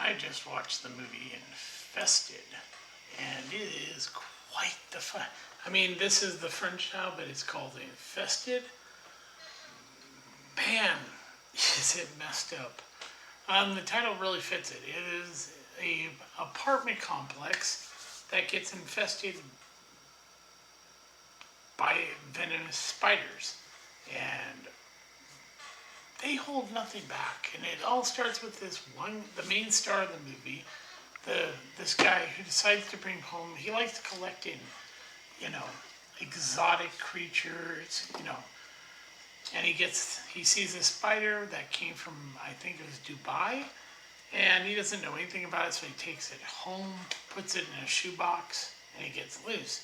I just watched the movie Infested, and it is quite the fun. I mean, this is the French style, but it's called Infested. Man, is it messed up. The title really fits it. It is a apartment complex that gets infested by venomous spiders, and they hold nothing back. And it all starts with the main star of the movie, this guy who decides to bring home. He likes collecting, exotic creatures, and he sees a spider that came from, I think it was Dubai, and he doesn't know anything about it, so he takes it home, puts it in a shoebox, and it gets loose.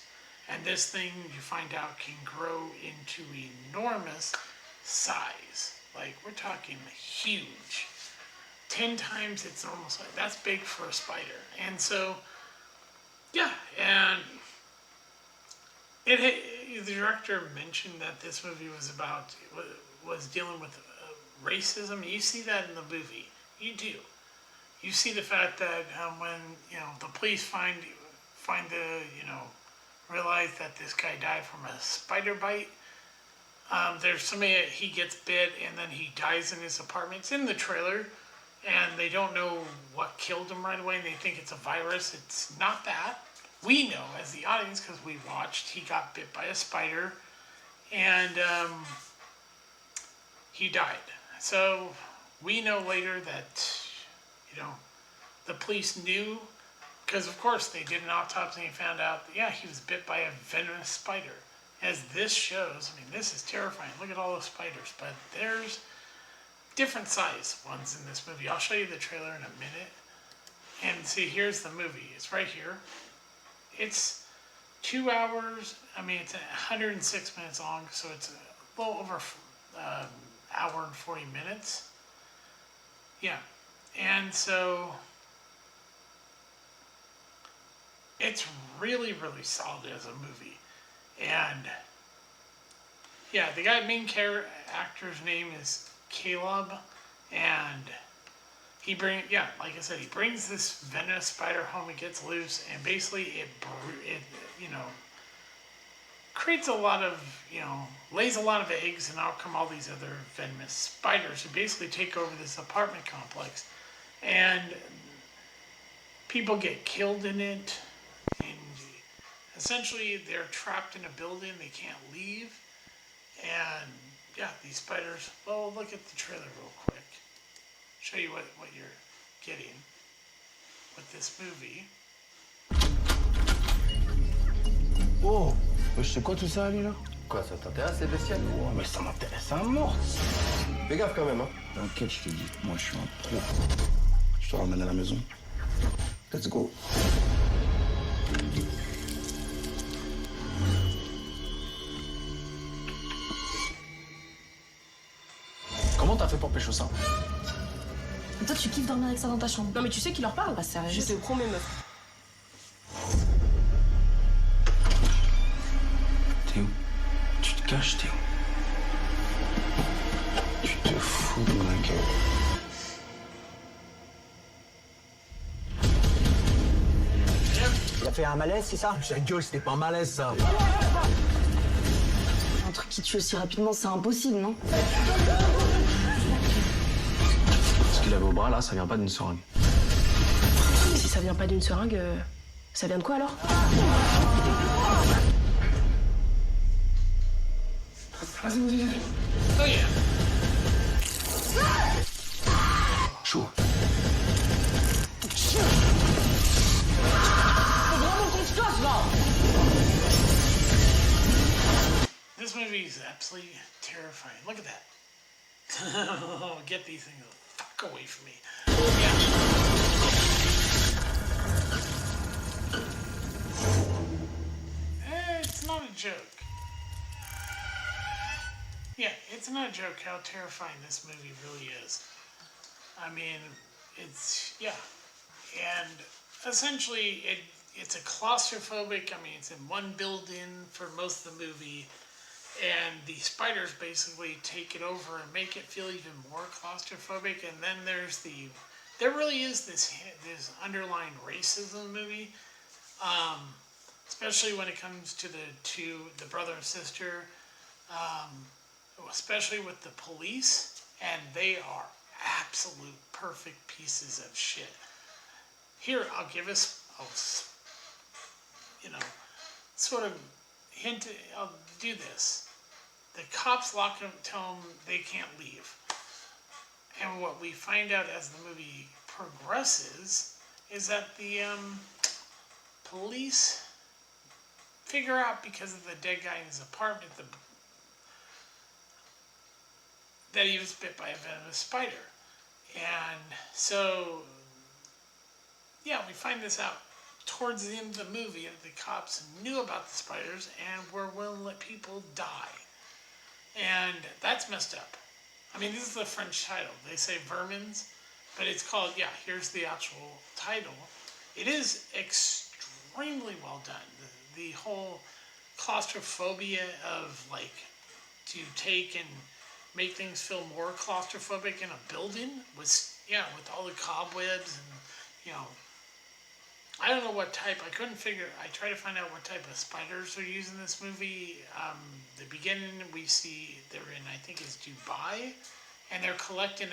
And this thing, you find out, can grow into enormous size. Like, we're talking huge. 10 times its normal size. That's big for a spider. And so, yeah, and the director mentioned that this movie was dealing with racism. You see that in the movie. You do. You see the fact that when the police realize that this guy died from a spider bite. There's somebody that he gets bit and then he dies in his apartment. It's in the trailer, and they don't know what killed him right away, and they think it's a virus. It's not that. We know as the audience, because we watched, he got bit by a spider, and he died. So we know later that, the police knew, because of course they did an autopsy and found out that, he was bit by a venomous spider. As this shows, this is terrifying. Look at all those spiders, but there's different size ones in this movie. I'll show you the trailer in a minute. And see, here's the movie. It's right here. It's 2 hours. It's 106 minutes long, so it's a little over an hour and 40 minutes. Yeah. And so it's really, really solid as a movie. And the main actor's name is Caleb, and he brings this venomous spider home. It gets loose, and basically it creates a lot of, lays a lot of eggs, and out come all these other venomous spiders who basically take over this apartment complex, and people get killed in it. Essentially, they're trapped in a building. They can't leave. And, these spiders... Well, look at the trailer real quick. Show you what you're getting with this movie. Oh, c'est quoi tout ça, Ali, là? Quoi, ça t'intéresse, les bestioles? Oh, mais ça m'intéresse à mort. Fais gaffe quand même, hein. T'inquiète, je te dis. Moi, je suis un pro. Je te ramène à la maison. Let's go. Comment t'as fait pour pécho ça? Toi, tu kiffes dormir avec ça dans ta chambre. Non mais tu sais qu'il leur parle? Ah, sérieux? Je te promets, meuf. Théo, tu te caches, Théo. Tu te fous de ma gueule. Il a fait un malaise, c'est ça? Ta gueule, c'était pas un malaise, ça. Un truc qui tue aussi rapidement, c'est impossible, non? Ce qu'il avait au bras, là, ça vient pas d'une seringue. Si ça vient pas d'une seringue, ça vient de quoi alors? Oh yeah. Chaud. This movie is absolutely terrifying. Look at that. Get these things the fuck away from me. It's not a joke. It's not a joke how terrifying this movie really is. And essentially it's a claustrophobic, it's in one building for most of the movie, and the spiders basically take it over and make it feel even more claustrophobic, and then there's there really is this underlying racism in the movie, especially when it comes to the brother and sister, especially with the police, and they are absolute perfect pieces of shit. Here, I'll give us, sort of hint. I'll do this. The cops lock them, tell them they can't leave. And what we find out as the movie progresses is that the police figure out, because of the dead guy in his apartment, that he was bit by a venomous spider. And so, yeah, we find this out towards the end of the movie, that the cops knew about the spiders and were willing to let people die. And that's messed up. I mean, this is the French title. They say vermins, but it's called, here's the actual title. It is extremely well done. The whole claustrophobia of, like, to take and make things feel more claustrophobic in a building with all the cobwebs and, I don't know what type. I tried to find out what type of spiders are used in this movie. The beginning we see they're in, I think it's Dubai, and they're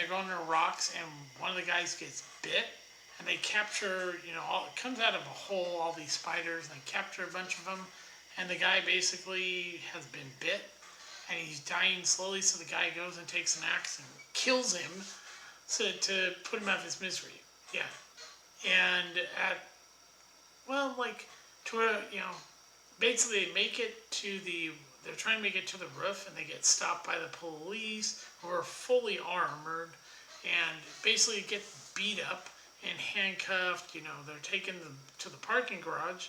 going to rocks, and one of the guys gets bit, and they capture, it comes out of a hole, all these spiders, and they capture a bunch of them, and the guy basically has been bit, and he's dying slowly, so the guy goes and takes an axe and kills him to put him out of his misery. Yeah. And basically they make it to they're trying to make it to the roof, and they get stopped by the police, who are fully armored, and basically get beat up and handcuffed. They're taken to the parking garage,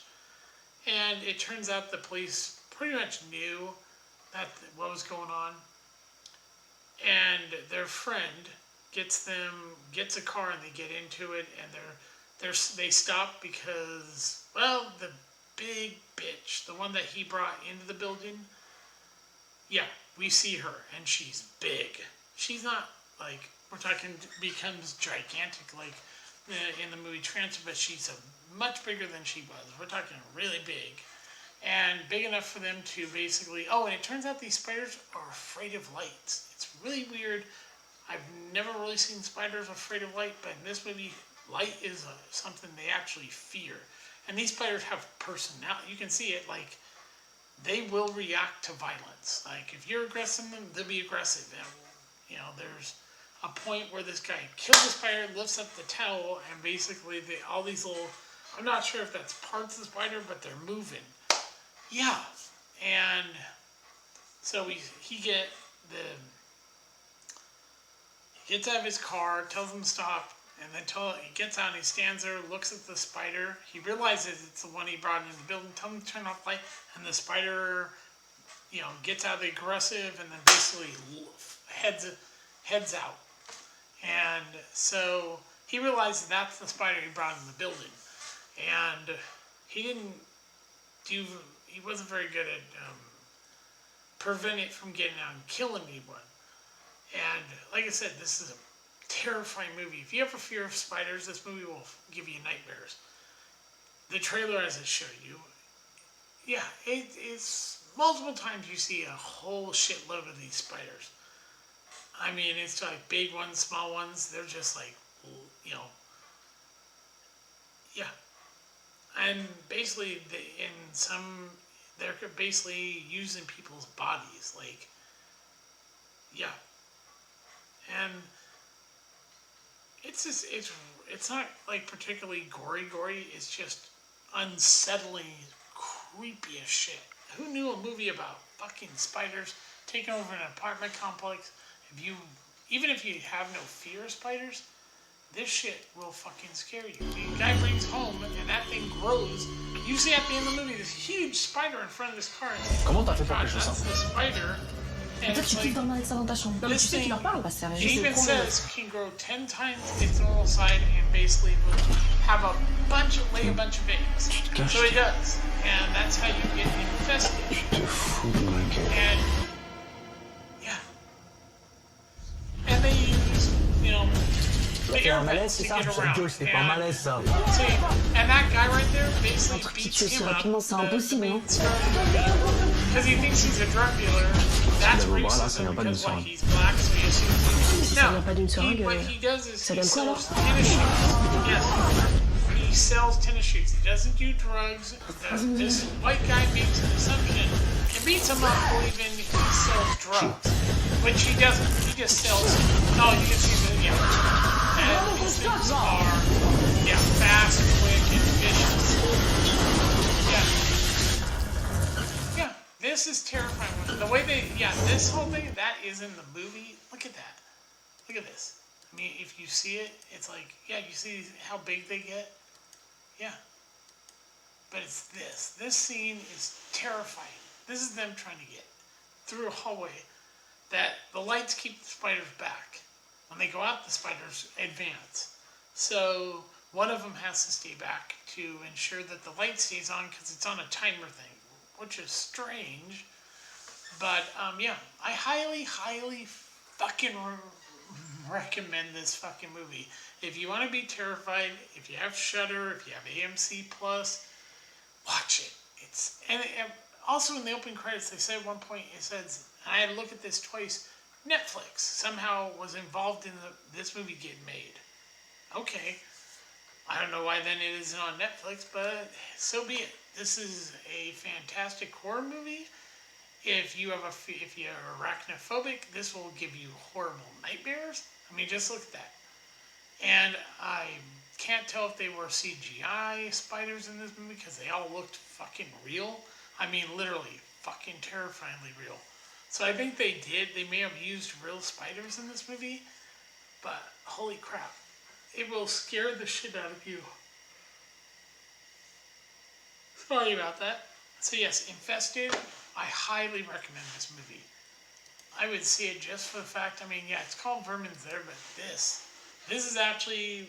and it turns out the police pretty much knew what was going on, and their friend gets a car, and they get into it, and they stop because, the big bitch, the one that he brought into the building, we see her, and she's big. She's not, like, we're talking, becomes gigantic, like in the movie Transfer, but she's much bigger than she was. We're talking really big. And big enough for them to basically, and it turns out these spiders are afraid of lights. It's really weird. I've never really seen spiders afraid of light, but in this movie, light is something they actually fear. And these spiders have personality. You can see it, like, they will react to violence. Like, if you're aggressing them, they'll be aggressive. And, there's a point where this guy kills the spider, lifts up the towel, and basically all these little, I'm not sure if that's parts of the spider, but they're moving. Yeah. And so he gets out of his car, tells him to stop, and then he gets out and he stands there, looks at the spider. He realizes it's the one he brought into the building. Tell him to turn off the light, and the spider, gets out of the aggressive, and then basically heads out. And so he realizes that's the spider he brought in the building, and he wasn't very good at preventing it from getting out and killing anyone. And like I said, this is a terrifying movie. If you have a fear of spiders, this movie will give you nightmares. The trailer, as it showed you, it's multiple times you see a whole shitload of these spiders. I mean, it's like big ones, small ones. They're just like, and basically, they're basically using people's bodies, like, and it's not like particularly gory. It's just unsettling, creepy as shit. Who knew a movie about fucking spiders taking over an apartment complex? Even if you have no fear of spiders, this shit will fucking scare you. The guy brings home, and that thing grows. You see at the end of the movie this huge spider in front of this car. Comment t'as fait pour quelque chose That's the spider. And Toi, it's tu like, kiffes dormir avec ça dans ta chambre. Non, mais tu this sais thing, qu'il leur parle, bah, c'est it juste even con. says can grow 10 times its normal size and basically will have lay a bunch of eggs. So it does. And that's how you get infested. And and they use, fait un air malaise, vents c'est to ça? get around. Joe, c'est pas And- malaise ça. See, and that guy right there basically Entre qui beats tue aussi him up. rapidement, c'est impossible, non? Because he thinks he's a drug dealer. That's Au bras, là, ça racism vient pas d'une because what, seringue. he's black, so he assumes. Si ça vient pas d'une seringue, what he does is ça he vient de quoi, alors? sells tennis shoes. Yes. He sells tennis shoes. He doesn't do drugs. This white guy makes an assumption and beats him up believing he sells drugs. Which he doesn't. He just sells. Oh, you can see the, yeah. And these things are, yeah, fast, quick, and vicious. Yeah. Yeah. This is terrifying. The way they, yeah, this whole thing, that is in the movie. Look at that. Look at this. I mean, if you see it, it's like, yeah, you see how big they get? Yeah. But it's this. This scene is terrifying. This is them trying to get through a hallway that the lights keep the spiders back. When they go out, the spiders advance. So one of them has to stay back to ensure that the light stays on because it's on a timer thing, which is strange. But yeah, I highly, highly fucking recommend this fucking movie. If you want to be terrified, if you have Shudder, if you have AMC Plus, watch it. It's and also in the opening credits they say at one point it says, and I had to look at this twice, Netflix somehow was involved in this movie getting made. Okay, I don't know why then it isn't on Netflix, but so be it. This is a fantastic horror movie. If you're arachnophobic, this will give you horrible nightmares. I mean, just look at that. And I can't tell if they were CGI spiders in this movie because they all looked fucking real. I mean, literally fucking terrifyingly real. So I think they did. They may have used real spiders in this movie, but holy crap, it will scare the shit out of you. Sorry about that. So yes, Infested. I highly recommend this movie. I would see it just for the fact, I mean, yeah, it's called Vermin's there, but this is actually,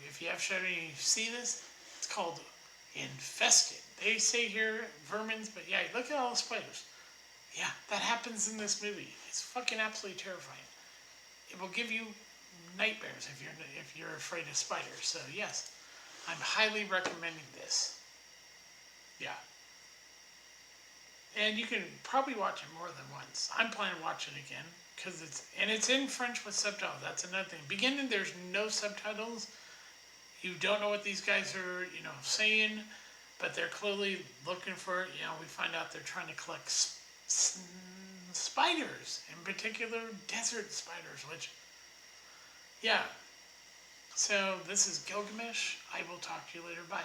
if you have Shudder and you see this, it's called Infested. They say here Vermin's, but yeah, look at all the spiders. Yeah, that happens in this movie. It's fucking absolutely terrifying. It will give you nightmares if you're afraid of spiders. So yes, I'm highly recommending this. Yeah. And you can probably watch it more than once. I'm planning to watch it again because it's in French with subtitles. That's another thing. Beginning, there's no subtitles. You don't know what these guys are, saying, but they're clearly looking for it. We find out they're trying to collect spiders, in particular desert spiders, which, yeah. So this is Gilgamesh. I will talk to you later. Bye.